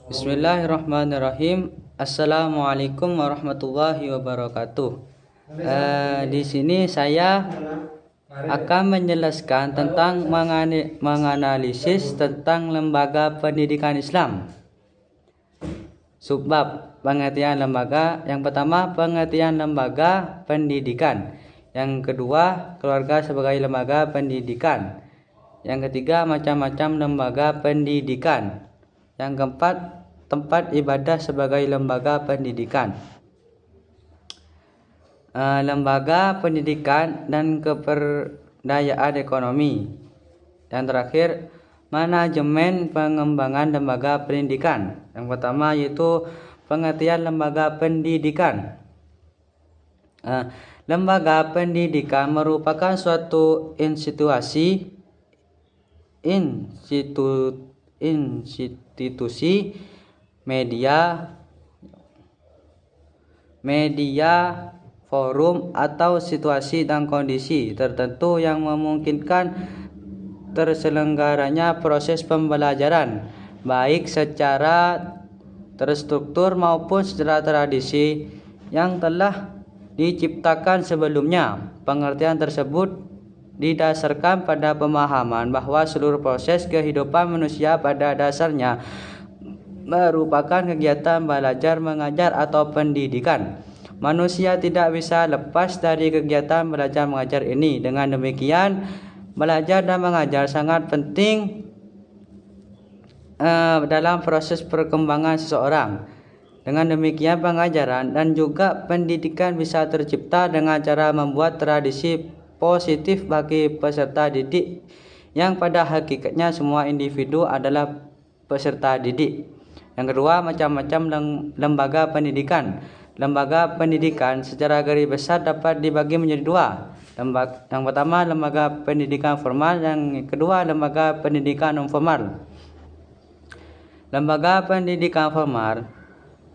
Bismillahirrahmanirrahim. Assalamualaikum warahmatullahi wabarakatuh. Di sini saya akan menjelaskan tentang menganalisis tentang lembaga pendidikan Islam. Subbab pengertian lembaga. Yang pertama, pengertian lembaga pendidikan. Yang kedua, keluarga sebagai lembaga pendidikan. Yang ketiga, macam-macam lembaga pendidikan. Yang keempat, tempat ibadah sebagai lembaga pendidikan. Lembaga pendidikan dan keberdayaan ekonomi. Yang terakhir, manajemen pengembangan lembaga pendidikan. Yang pertama yaitu pengertian lembaga pendidikan. Lembaga pendidikan merupakan suatu institusi media, forum atau situasi dan kondisi tertentu yang memungkinkan terselenggaranya proses pembelajaran baik secara terstruktur maupun secara tradisi yang telah diciptakan sebelumnya. Pengertian tersebut didasarkan pada pemahaman bahwa seluruh proses kehidupan manusia pada dasarnya merupakan kegiatan belajar, mengajar atau pendidikan. Manusia tidak bisa lepas dari kegiatan belajar mengajar ini. Dengan demikian, belajar dan mengajar sangat penting dalam proses perkembangan seseorang. Dengan demikian, pengajaran dan juga pendidikan bisa tercipta dengan cara membuat tradisi positif bagi peserta didik, yang pada hakikatnya semua individu adalah peserta didik. Yang kedua, macam-macam lembaga pendidikan. Lembaga pendidikan secara garis besar dapat dibagi menjadi dua. Yang pertama, lembaga pendidikan formal. Yang kedua, lembaga pendidikan non formal. Lembaga pendidikan formal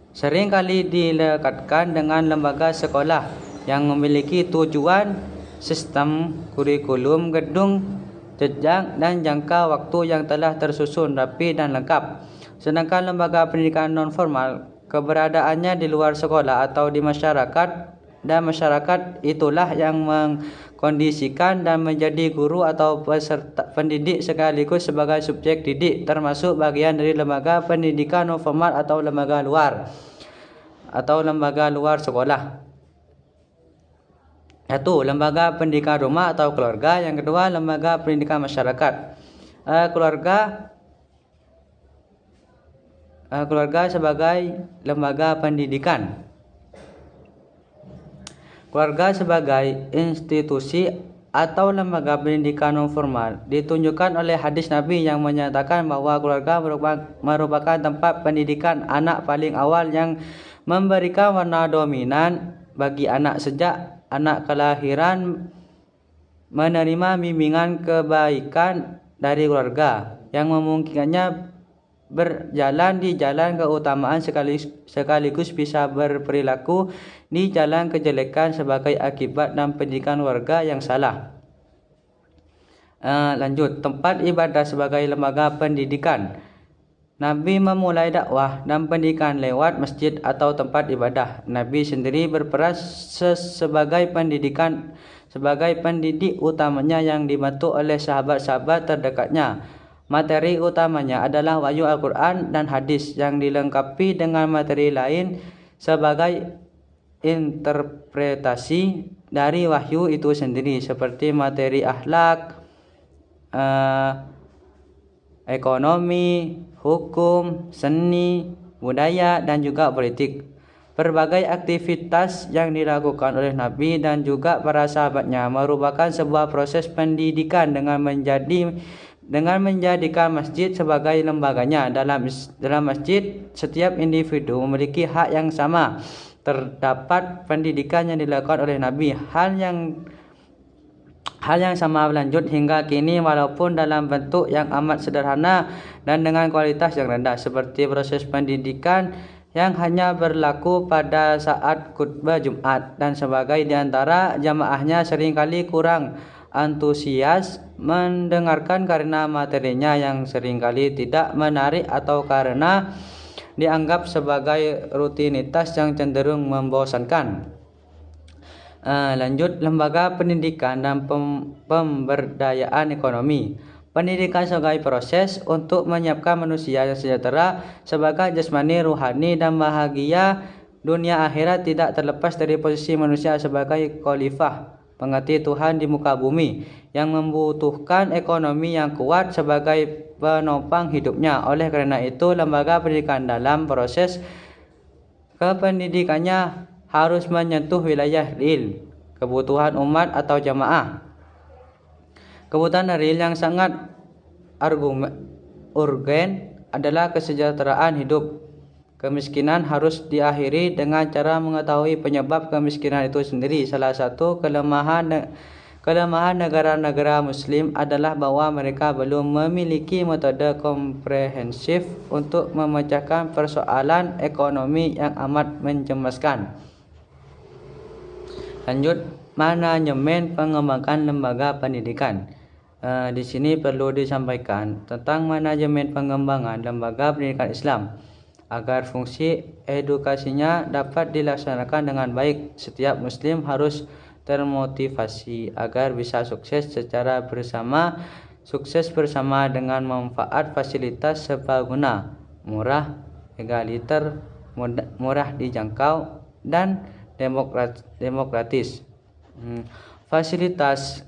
seringkali dilekatkan dengan lembaga sekolah yang memiliki tujuan, sistem, kurikulum, gedung, jenjang, dan jangka waktu yang telah tersusun rapi dan lengkap. Sedangkan lembaga pendidikan non formal keberadaannya di luar sekolah atau di masyarakat, dan masyarakat itulah yang mengkondisikan dan menjadi guru atau peserta pendidik sekaligus sebagai subjek didik, termasuk bagian dari lembaga pendidikan non formal atau lembaga luar sekolah. Satu, lembaga pendidikan rumah atau keluarga. Yang kedua, lembaga pendidikan masyarakat. Keluarga sebagai lembaga pendidikan. Keluarga sebagai institusi atau lembaga pendidikan non formal ditunjukkan oleh hadis Nabi yang menyatakan bahwa keluarga merupakan tempat pendidikan anak paling awal yang memberikan warna dominan bagi anak sejak anak kelahiran, menerima bimbingan kebaikan dari keluarga yang memungkinkannya berjalan di jalan keutamaan sekaligus bisa berperilaku di jalan kejelekan sebagai akibat dan pendidikan keluarga yang salah. Lanjut, tempat ibadah sebagai lembaga pendidikan. Nabi memulai dakwah dan pendidikan lewat masjid atau tempat ibadah. Nabi sendiri berperan sebagai pendidik utamanya yang dibantu oleh sahabat-sahabat terdekatnya. Materi utamanya adalah wahyu Al-Quran dan hadis yang dilengkapi dengan materi lain sebagai interpretasi dari wahyu itu sendiri, seperti materi akhlak, ekonomi, hukum, seni, budaya, dan juga politik. Berbagai aktivitas yang dilakukan oleh Nabi dan juga para sahabatnya merupakan sebuah proses pendidikan dengan menjadikan masjid sebagai lembaganya. Dalam masjid, setiap individu memiliki hak yang sama. Terdapat pendidikan yang dilakukan oleh Nabi, hal yang sama berlanjut hingga kini walaupun dalam bentuk yang amat sederhana dan dengan kualitas yang rendah, seperti proses pendidikan yang hanya berlaku pada saat khutbah Jumat dan sebagai di antara jamaahnya seringkali kurang antusias mendengarkan karena materinya yang seringkali tidak menarik atau karena dianggap sebagai rutinitas yang cenderung membosankan. Lanjut, lembaga pendidikan dan pemberdayaan ekonomi. Pendidikan sebagai proses untuk menyiapkan manusia yang sejahtera sebagai jasmani, ruhani, dan bahagia dunia akhirat, tidak terlepas dari posisi manusia sebagai khalifah pengganti Tuhan di muka bumi yang membutuhkan ekonomi yang kuat sebagai penopang hidupnya. Oleh karena itu, lembaga pendidikan dalam proses kependidikannya harus menyentuh wilayah real kebutuhan umat atau jamaah. Kebutuhan real yang sangat urgen adalah kesejahteraan hidup. Kemiskinan harus diakhiri dengan cara mengetahui penyebab kemiskinan itu sendiri. Salah satu kelemahan negara-negara Muslim adalah bahwa mereka belum memiliki metode komprehensif untuk memecahkan persoalan ekonomi yang amat mencemaskan. Lanjut, manajemen pengembangan lembaga pendidikan. Di sini perlu disampaikan tentang manajemen pengembangan lembaga pendidikan Islam agar fungsi edukasinya dapat dilaksanakan dengan baik. Setiap Muslim harus termotivasi agar bisa sukses bersama dengan manfaat fasilitas serbaguna, murah, egaliter, murah dijangkau, dan demokratis. Fasilitas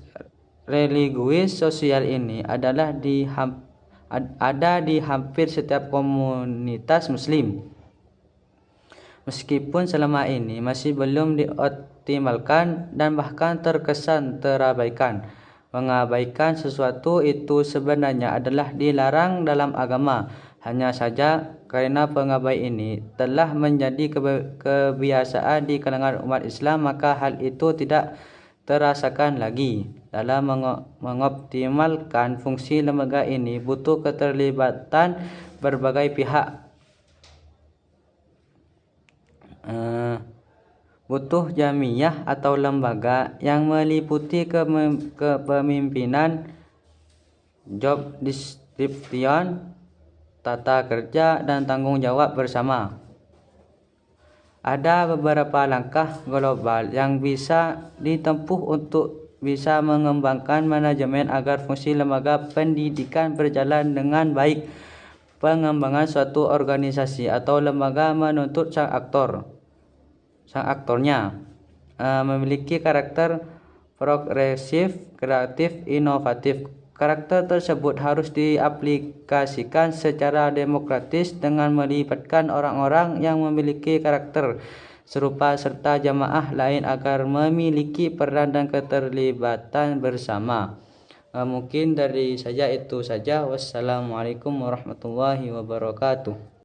religius sosial ini ada di hampir setiap komunitas Muslim. Meskipun selama ini masih belum dioptimalkan dan bahkan terkesan terabaikan. Mengabaikan sesuatu itu sebenarnya adalah dilarang dalam agama. Hanya saja karena pengabaian ini telah menjadi kebiasaan di kalangan umat Islam, maka hal itu tidak terasakan lagi. Dalam mengoptimalkan fungsi lembaga ini butuh keterlibatan berbagai pihak. Butuh jamiyah atau lembaga yang meliputi kepemimpinan, job description, tata kerja, dan tanggung jawab bersama. Ada beberapa langkah global yang bisa ditempuh untuk bisa mengembangkan manajemen agar fungsi lembaga pendidikan berjalan dengan baik. Pengembangan suatu organisasi atau lembaga menuntut sang aktornya memiliki karakter progresif, kreatif, inovatif. Karakter tersebut harus diaplikasikan secara demokratis dengan melibatkan orang-orang yang memiliki karakter serupa serta jamaah lain agar memiliki peran dan keterlibatan bersama. Mungkin dari saya itu saja. Wassalamualaikum warahmatullahi wabarakatuh.